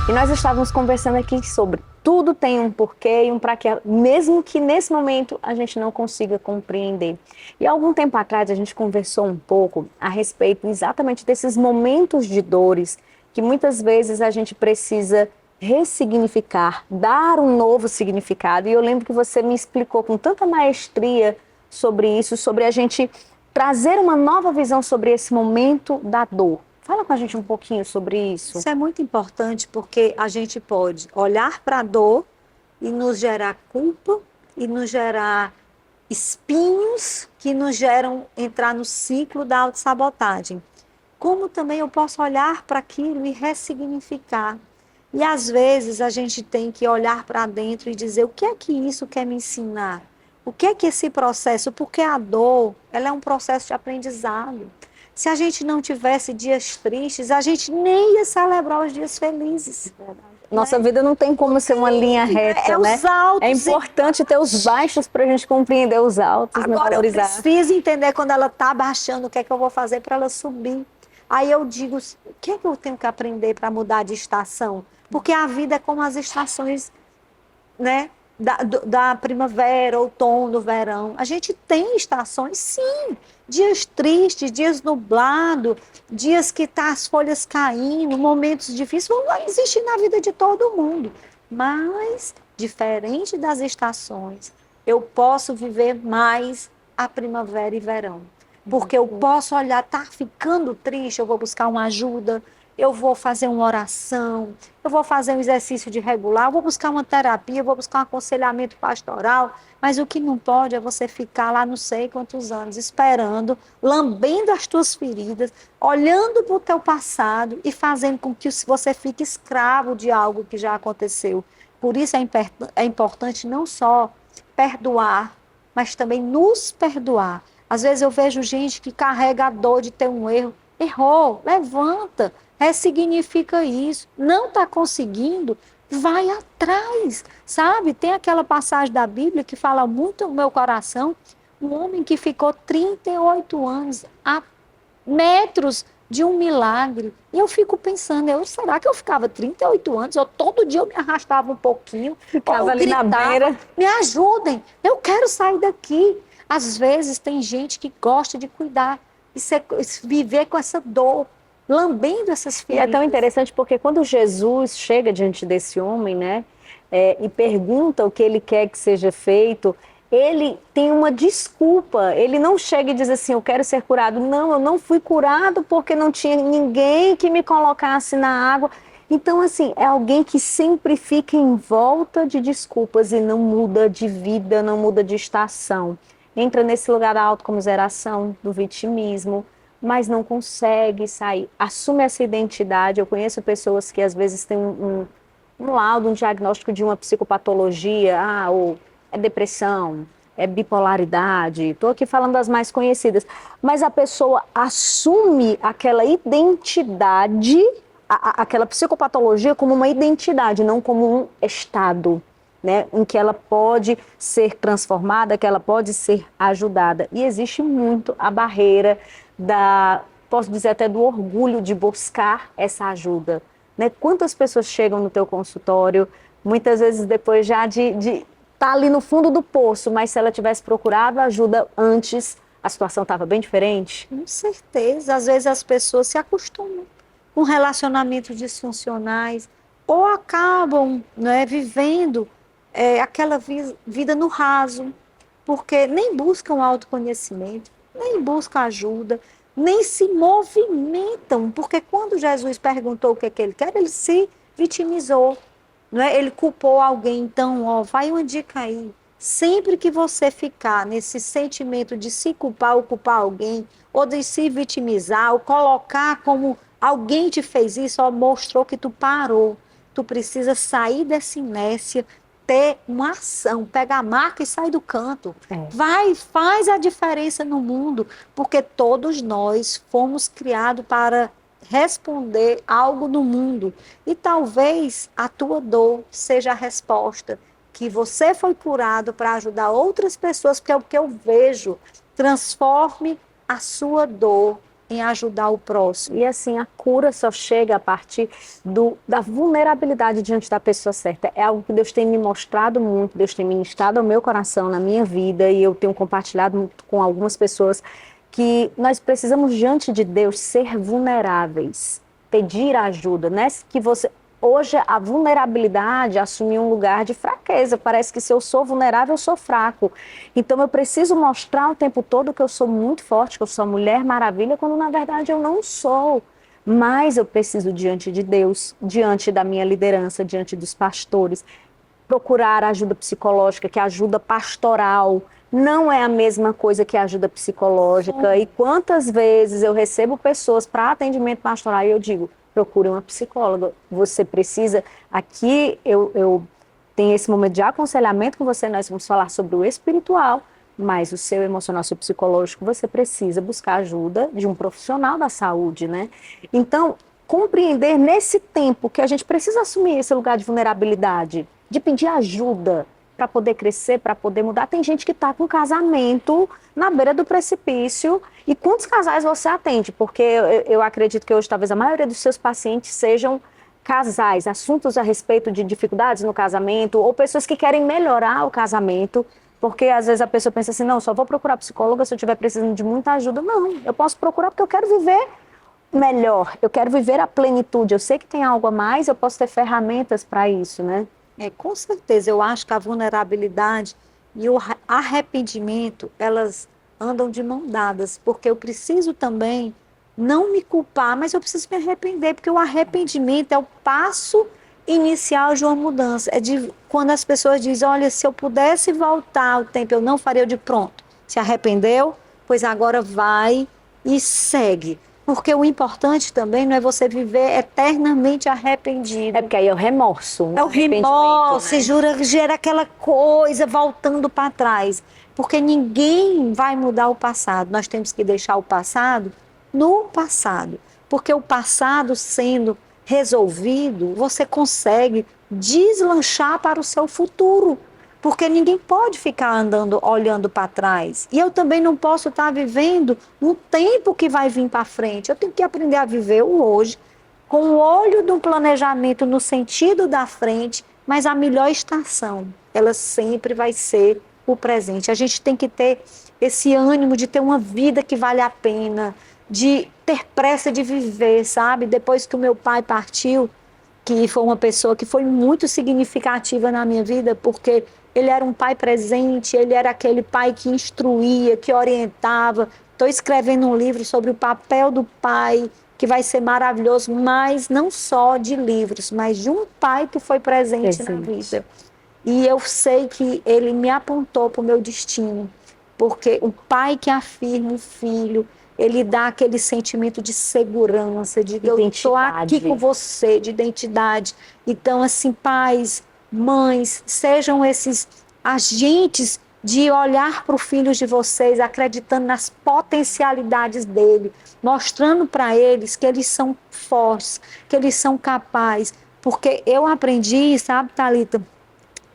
E nós estávamos conversando aqui sobre tudo tem um porquê e um para quê, mesmo que nesse momento a gente não consiga compreender. E há algum tempo atrás a gente conversou um pouco a respeito exatamente desses momentos de dores que muitas vezes a gente precisa ressignificar, dar um novo significado. E eu lembro que você me explicou com tanta maestria sobre isso, sobre a gente trazer uma nova visão sobre esse momento da dor. Fala com a gente um pouquinho sobre isso. Isso é muito importante porque a gente pode olhar para a dor e nos gerar culpa e nos gerar espinhos que nos geram entrar no ciclo da autossabotagem. Como também eu posso olhar para aquilo e ressignificar. E às vezes a gente tem que olhar para dentro e dizer o que é que isso quer me ensinar? O que é que esse processo, porque a dor, ela é um processo de aprendizado. Se a gente não tivesse dias tristes, a gente nem ia celebrar os dias felizes. Nossa vida não tem como ser uma linha reta, né? Os altos. É importante ter os baixos para a gente compreender os altos, né? Agora Valorizar. eu preciso entender quando ela está baixando, o que é que eu vou fazer para ela subir. Aí eu digo, o que é que eu tenho que aprender para mudar de estação? Porque a vida é como as estações, né? Da primavera, outono, verão. A gente tem estações, sim. Dias tristes, dias nublados, dias que tá as folhas caindo, momentos difíceis, vão existir na vida de todo mundo. Mas, diferente das estações, eu posso viver mais a primavera e verão. Porque eu posso olhar, tá ficando triste, eu vou buscar uma ajuda, eu vou fazer uma oração, eu vou fazer um exercício de regular, eu vou buscar uma terapia, eu vou buscar um aconselhamento pastoral, mas o que não pode é você ficar lá não sei quantos anos esperando, lambendo as tuas feridas, olhando para o teu passado e fazendo com que você fique escravo de algo que já aconteceu. Por isso é importante não só perdoar, mas também nos perdoar. Às vezes eu vejo gente que carrega a dor de ter um erro. Errou, levanta, ressignifica isso. Não está conseguindo, vai atrás, sabe? Tem aquela passagem da Bíblia que fala muito no meu coração. Um homem que ficou 38 anos a metros de um milagre. E eu fico pensando, será que eu ficava 38 anos? Todo dia eu me arrastava um pouquinho. Ficava ali na beira. Me ajudem, eu quero sair daqui. Às vezes tem gente que gosta de cuidar e viver com essa dor, lambendo essas feridas. E é tão interessante porque quando Jesus chega diante desse homem, né, e pergunta o que ele quer que seja feito, ele tem uma desculpa. Ele não chega e diz assim, eu quero ser curado. Não, eu não fui curado porque não tinha ninguém que me colocasse na água. Então, assim, é alguém que sempre fica em volta de desculpas e não muda de vida, não muda de estação. Entra nesse lugar da autocomiseração, do vitimismo, mas não consegue sair. Assume essa identidade. Eu conheço pessoas que às vezes têm um laudo, um diagnóstico de uma psicopatologia, ou é depressão, é bipolaridade. Estou aqui falando das mais conhecidas. Mas a pessoa assume aquela identidade, aquela psicopatologia como uma identidade, não como um estado. Né, em que ela pode ser transformada, que ela pode ser ajudada. E existe muito a barreira posso dizer até do orgulho de buscar essa ajuda. Né? Quantas pessoas chegam no teu consultório, muitas vezes depois já de estar ali no fundo do poço, mas se ela tivesse procurado ajuda antes, a situação estava bem diferente? Com certeza. Às vezes as pessoas se acostumam com relacionamentos disfuncionais ou acabam, né, vivendo aquela vida no raso, porque nem buscam autoconhecimento, nem buscam ajuda, nem se movimentam, porque quando Jesus perguntou o que é que ele quer, ele se vitimizou, não é? Ele culpou alguém. Então, vai uma dica aí, sempre que você ficar nesse sentimento de se culpar ou culpar alguém, ou de se vitimizar, ou colocar como alguém te fez isso, ou mostrou que tu parou, tu precisa sair dessa inércia, ter uma ação, pega a marca e sai do canto. Vai, faz a diferença no mundo, porque todos nós fomos criados para responder algo no mundo. E talvez a tua dor seja a resposta, que você foi curado para ajudar outras pessoas, porque é o que eu vejo. Transforme a sua dor em ajudar o próximo. E assim, a cura só chega a partir da vulnerabilidade diante da pessoa certa. É algo que Deus tem me mostrado muito, Deus tem ministrado ao meu coração, na minha vida, e eu tenho compartilhado muito com algumas pessoas, que nós precisamos, diante de Deus, ser vulneráveis, pedir ajuda, né? Que você... Hoje, a vulnerabilidade assumiu um lugar de fraqueza. Parece que se eu sou vulnerável, eu sou fraco. Então, eu preciso mostrar o tempo todo que eu sou muito forte, que eu sou a Mulher Maravilha, quando, na verdade, eu não sou. Mas eu preciso, diante de Deus, diante da minha liderança, diante dos pastores, procurar ajuda psicológica, que ajuda pastoral não é a mesma coisa que ajuda psicológica. E quantas vezes eu recebo pessoas para atendimento pastoral e eu digo, procure uma psicóloga. Você precisa... Aqui eu tenho esse momento de aconselhamento com você, nós vamos falar sobre o espiritual, mas o seu emocional, o seu psicológico, você precisa buscar ajuda de um profissional da saúde, né? Então, compreender nesse tempo que a gente precisa assumir esse lugar de vulnerabilidade, de pedir ajuda para poder crescer, para poder mudar. Tem gente que está com casamento na beira do precipício. E quantos casais você atende? Porque eu acredito que hoje talvez a maioria dos seus pacientes sejam casais, assuntos a respeito de dificuldades no casamento, ou pessoas que querem melhorar o casamento, porque às vezes a pessoa pensa assim, não, só vou procurar psicóloga se eu estiver precisando de muita ajuda. Não, eu posso procurar porque eu quero viver melhor, eu quero viver a plenitude, eu sei que tem algo a mais, eu posso ter ferramentas para isso, né? Com certeza, eu acho que a vulnerabilidade e o arrependimento, elas andam de mão dadas, porque eu preciso também não me culpar, mas eu preciso me arrepender, porque o arrependimento é o passo inicial de uma mudança. É de quando as pessoas dizem, olha, se eu pudesse voltar ao tempo, eu não faria. De pronto. Se arrependeu? Pois agora vai e segue. Porque o importante também não é você viver eternamente arrependido. É porque aí é o remorso. É o remorso, né? gera aquela coisa voltando para trás. Porque ninguém vai mudar o passado. Nós temos que deixar o passado no passado. Porque o passado sendo resolvido, você consegue deslanchar para o seu futuro. Porque ninguém pode ficar andando, olhando para trás. E eu também não posso estar vivendo um tempo que vai vir para frente. Eu tenho que aprender a viver o hoje, com o olho do planejamento no sentido da frente, mas a melhor estação, ela sempre vai ser o presente. A gente tem que ter esse ânimo de ter uma vida que vale a pena, de ter pressa de viver, sabe? Depois que o meu pai partiu, que foi uma pessoa que foi muito significativa na minha vida, porque ele era um pai presente, ele era aquele pai que instruía, que orientava. Estou escrevendo um livro sobre o papel do pai, que vai ser maravilhoso, mas não só de livros, mas de um pai que foi presente na vida. E eu sei que ele me apontou para o meu destino, porque o pai que afirma o filho, ele dá aquele sentimento de segurança, de eu estou aqui com você, de identidade. Então, assim, pais, mães, sejam esses agentes de olhar para os filhos de vocês, acreditando nas potencialidades dele, mostrando para eles que eles são fortes, que eles são capazes. Porque eu aprendi, sabe, Thalita,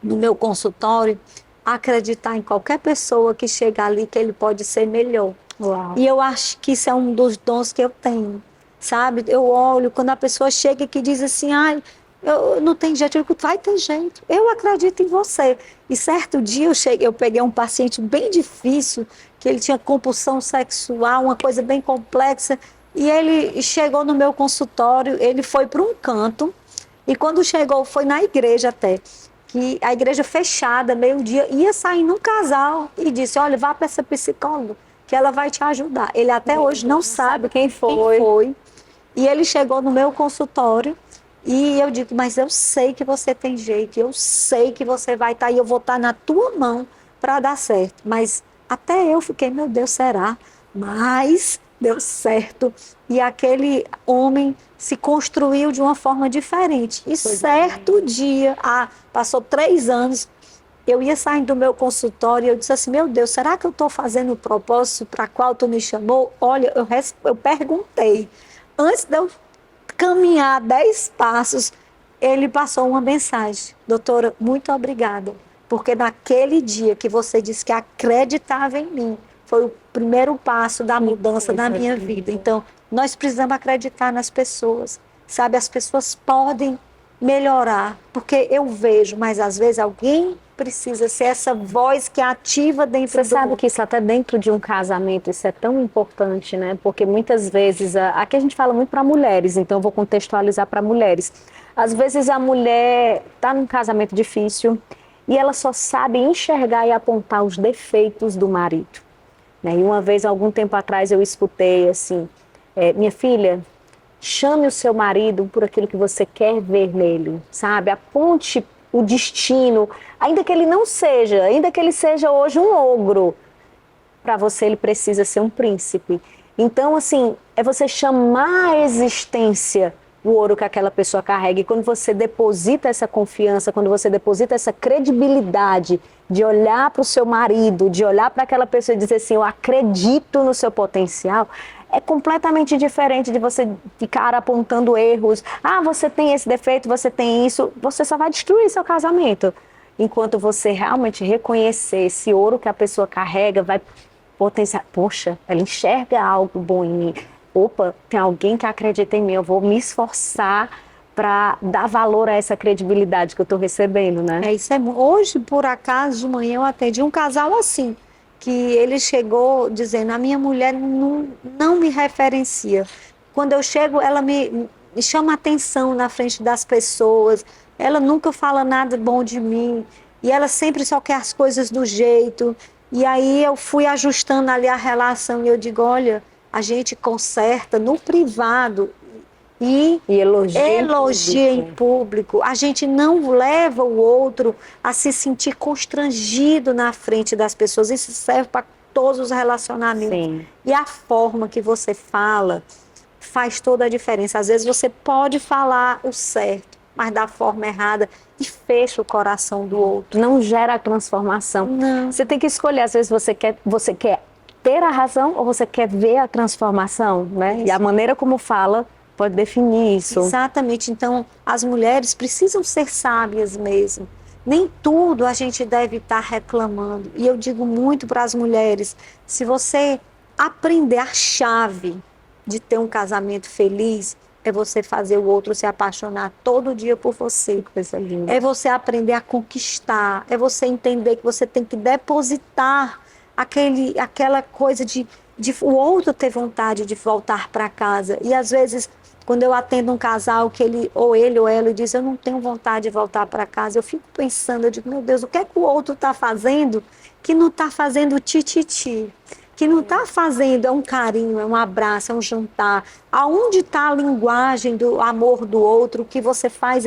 no meu consultório, a acreditar em qualquer pessoa que chega ali, que ele pode ser melhor. Uau. E eu acho que isso é um dos dons que eu tenho, sabe? Eu olho, quando a pessoa chega e diz assim, ai, eu não tenho jeito, eu digo, vai ter jeito, eu acredito em você. E certo dia eu peguei um paciente bem difícil, que ele tinha compulsão sexual, uma coisa bem complexa, e ele chegou no meu consultório, ele foi para um canto, e quando chegou, foi na igreja até, que a igreja fechada, meio-dia, ia saindo um casal e disse, olha, vá para essa psicóloga, que ela vai te ajudar. Ele até hoje não sabe quem foi. E ele chegou no meu consultório e eu digo, mas eu sei que você tem jeito, eu sei que você vai estar e eu vou estar na tua mão para dar certo. Mas até eu fiquei, meu Deus, será? Mas deu certo. E aquele homem se construiu de uma forma diferente. E certo dia, passou 3 anos, eu ia saindo do meu consultório e eu disse assim, meu Deus, será que eu estou fazendo o propósito para qual tu me chamou? Olha, eu perguntei. Antes de eu caminhar 10 passos, ele passou uma mensagem. Doutora, muito obrigada, porque naquele dia que você disse que acreditava em mim, foi o primeiro passo da mudança na minha vida. Então, nós precisamos acreditar nas pessoas, sabe? As pessoas podem melhorar, porque eu vejo, mas às vezes alguém precisa ser essa voz que ativa dentro Você do sabe outro. que isso até dentro de um casamento, isso é tão importante, né? Porque muitas vezes, aqui a gente fala muito para mulheres, então eu vou contextualizar para mulheres. Às vezes a mulher está num casamento difícil e ela só sabe enxergar e apontar os defeitos do marido, né? E uma vez, algum tempo atrás, eu escutei assim, minha filha, chame o seu marido por aquilo que você quer ver nele, sabe? Aponte o destino, ainda que ele não seja, ainda que ele seja hoje um ogro, para você ele precisa ser um príncipe. Então, assim, é você chamar a existência o ouro que aquela pessoa carrega. E quando você deposita essa confiança, quando você deposita essa credibilidade de olhar para o seu marido, de olhar para aquela pessoa e dizer assim, eu acredito no seu potencial, é completamente diferente de você ficar apontando erros. Ah, você tem esse defeito, você tem isso. Você só vai destruir seu casamento. Enquanto você realmente reconhecer esse ouro que a pessoa carrega, vai potenciar. Poxa, ela enxerga algo bom em mim. Opa, tem alguém que acredita em mim, eu vou me esforçar para dar valor a essa credibilidade que eu estou recebendo, né? Isso é, hoje, por acaso, de manhã eu atendi um casal assim, que ele chegou dizendo, a minha mulher não me referencia. Quando eu chego, ela me chama atenção na frente das pessoas, ela nunca fala nada bom de mim, e ela sempre só quer as coisas do jeito. E aí eu fui ajustando ali a relação, e eu digo, olha, a gente conserta no privado e elogia em público. A gente não leva o outro a se sentir constrangido na frente das pessoas. Isso serve para todos os relacionamentos. Sim. E a forma que você fala faz toda a diferença. Às vezes você pode falar o certo, mas da forma errada e fecha o coração do outro. Não gera a transformação. Não. Você tem que escolher, às vezes você quer ter a razão ou você quer ver a transformação, né? Isso. E a maneira como fala pode definir isso. Exatamente. Então, as mulheres precisam ser sábias mesmo. Nem tudo a gente deve estar reclamando. E eu digo muito para as mulheres, se você aprender a chave de ter um casamento feliz, é você fazer o outro se apaixonar todo dia por você. Coisa linda. É você aprender a conquistar, é você entender que você tem que depositar aquela coisa de o outro ter vontade de voltar para casa. E às vezes, quando eu atendo um casal que ele ou ela diz, eu não tenho vontade de voltar para casa, eu fico pensando, eu digo, meu Deus, o que é que o outro está fazendo que não está fazendo tititi? Que não está fazendo, é um carinho, é um abraço, é um jantar. Aonde está a linguagem do amor do outro, que você faz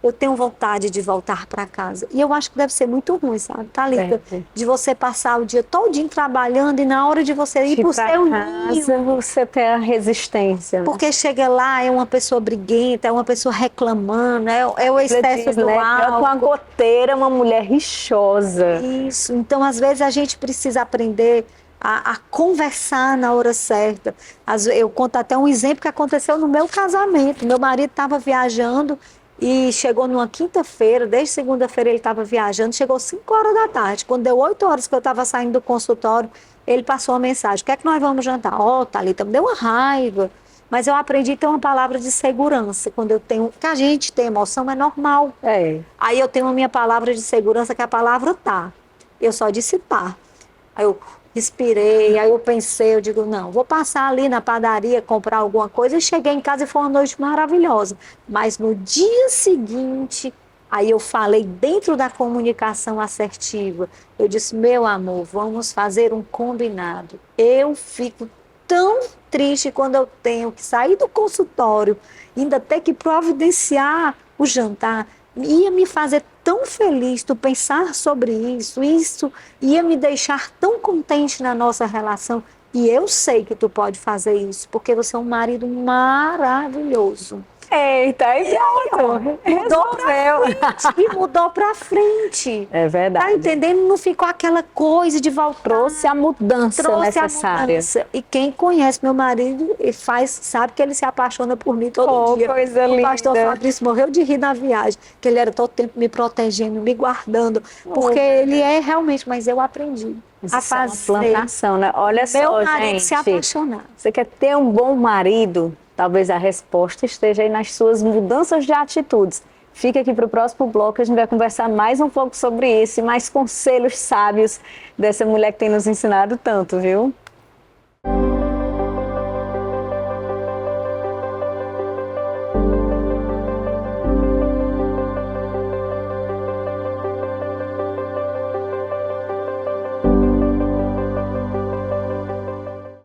eu tenho vontade de voltar para casa. E eu acho que deve ser muito ruim, sabe, Thalita? De você passar o dia todinho trabalhando e na hora de você ir para o seu ninho, você ter a resistência. Né? Porque chega lá, é uma pessoa briguenta, é uma pessoa reclamando, é o excesso do álcool. Com a goteira, uma mulher rixosa. Isso. Então, às vezes, a gente precisa aprender a conversar na hora certa. Eu conto até um exemplo que aconteceu no meu casamento. Meu marido estava viajando e chegou numa quinta-feira, desde segunda-feira ele estava viajando, chegou 5 horas da tarde. Quando deu 8 horas que eu estava saindo do consultório, ele passou uma mensagem, o que é que nós vamos jantar? Thalita, me deu uma raiva. Mas eu aprendi a ter uma palavra de segurança. Quando eu tenho, que a gente tem emoção, é normal. Aí eu tenho a minha palavra de segurança, que é a palavra tá. Eu só disse tá. Aí eu respirei, aí eu pensei, eu digo, não, vou passar ali na padaria, comprar alguma coisa, e cheguei em casa e foi uma noite maravilhosa. Mas no dia seguinte, aí eu falei dentro da comunicação assertiva, eu disse, meu amor, vamos fazer um combinado. Eu fico tão triste quando eu tenho que sair do consultório, ainda ter que providenciar o jantar, ia me fazer tão feliz tu pensar sobre isso ia me deixar tão contente na nossa relação. E eu sei que tu pode fazer isso, porque você é um marido maravilhoso. Eita, pronto. Mudou pra frente. É verdade. Tá entendendo? Não ficou aquela coisa de voltar. Trouxe a mudança necessária. E quem conhece meu marido sabe que ele se apaixona por mim todo dia. Coisa o linda. pastor Fabrício morreu de rir na viagem, que ele era todo tempo me protegendo, me guardando, porque ele é realmente, mas eu aprendi. a Isso é uma fazer plantação, né? Olha meu só, marido se gente. apaixonar. Você quer ter um bom marido? Talvez a resposta esteja aí nas suas mudanças de atitudes. Fica aqui para o próximo bloco, a gente vai conversar mais um pouco sobre isso e mais conselhos sábios dessa mulher que tem nos ensinado tanto, viu?